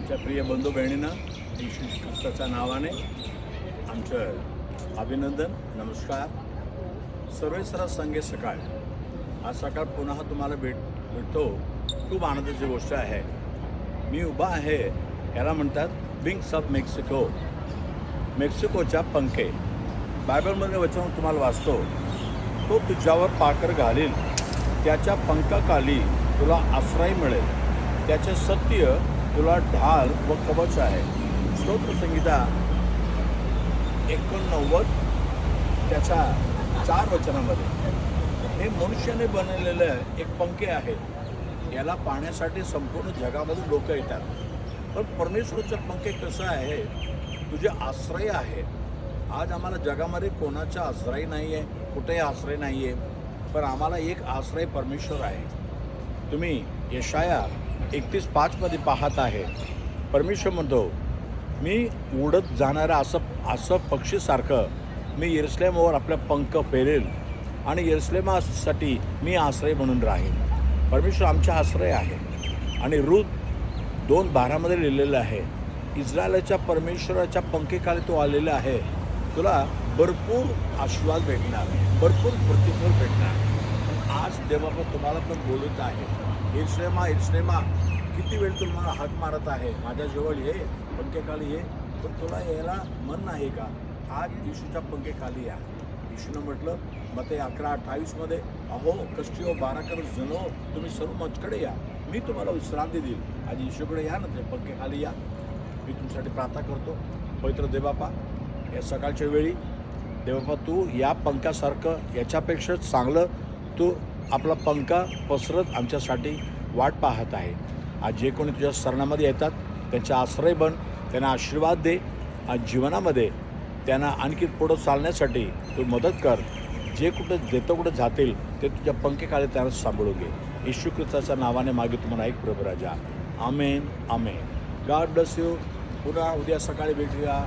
आमच्या प्रिय बंधू बहिणींना येशू ख्रिस्ताच्या नावाने आमचं अभिनंदन, नमस्कार. सर्वेसर्वा संघे सकाळ. आज सकाळ पुन्हा तुम्हाला भेटतो. खूप आनंदाची गोष्ट आहे. मी उभा आहे, याला म्हणतात विंग्स ऑफ मेक्सिको, मेक्सिकोच्या पंखे. बायबलमध्ये वचन तुम्हाला वाचतो, तो तुझ्यावर पाकर घालील, त्याच्या पंखाखाली तुला आश्रय मिळेल, त्याचे सत्य तुला ढाल व कवच आहे. स्तोत्रसंहिता 89 त्याच्या 4 वचनामध्ये हे मनुष्याने बनवलेले एक पंखे आहेत. याला पाहण्यासाठी संपूर्ण जगामधून लोक येतात. पण परमेश्वरचे पंखे कसं आहे, तुझे आश्रय आहे. आज आम्हाला जगामध्ये कोणाचा आश्रय नाही आहे, कुठेही आश्रय नाही आहे, पण आम्हाला एक आश्रय परमेश्वर आहे. तुम्ही यशाया 31:5 पाहत आहे. परमेश्वर म्हणतो, मी उडत जाणारा असं पक्षीसारखं मी यरूशलेमावर आपल्या पंख फेरेल आणि यरूशलेमासाठी मी आश्रय म्हणून राहील. परमेश्वर आमचा आश्रय आहे. आणि रूत 2:12 लिहिलेलं आहे, इस्रायलाच्या परमेश्वराच्या पंखेखाली तो आलेला आहे. तुला भरपूर आशीर्वाद भेटणार, भरपूर प्रतिफल भेटणार. आज देवाबा तुम्हाला पण बोलत आहे, यरूशलेमा यरूशलेमा, किती वेळ तुम्हाला हाक मारत आहे, माझ्याजवळ ये, पंखेखाली ये. पण तुला यायला मन नाही का? आज येशूच्या पंखेखाली या. येशूनं म्हटलं मत्ती 11:28, अहो कष्टी हो बाराकर जनो, तुम्ही सर्व माझ्याकडे या, मी तुम्हाला विश्रांती देईल. आज येशूकडे या ना, ते पंखेखाली या. मी तुमच्यासाठी प्रार्थना करतो. पवित्र देवबापा, या सकाळच्या वेळी देवबापा, तू या पंखासारखं याच्यापेक्षा चांगलं तू आपला पंखा पसरत आमच्यासाठी वाट पाहत आहे. आज जे कोणी तुझ्या शरणामध्ये येतात त्यांचा आश्रय बन, त्यांना आशीर्वाद दे. आज जीवनामध्ये त्यांना आणखी पुढं चालण्यासाठी तू मदत कर. जे कुठं कुठं जातील ते तुझ्या पंखेखाली त्यांना सांभाळून घे. येशू ख्रिस्ताच्या नावाने मागे तुम्हाला ऐक प्रभू राजा. Amen amen. God bless you. पुन्हा उद्या सकाळी भेटूया.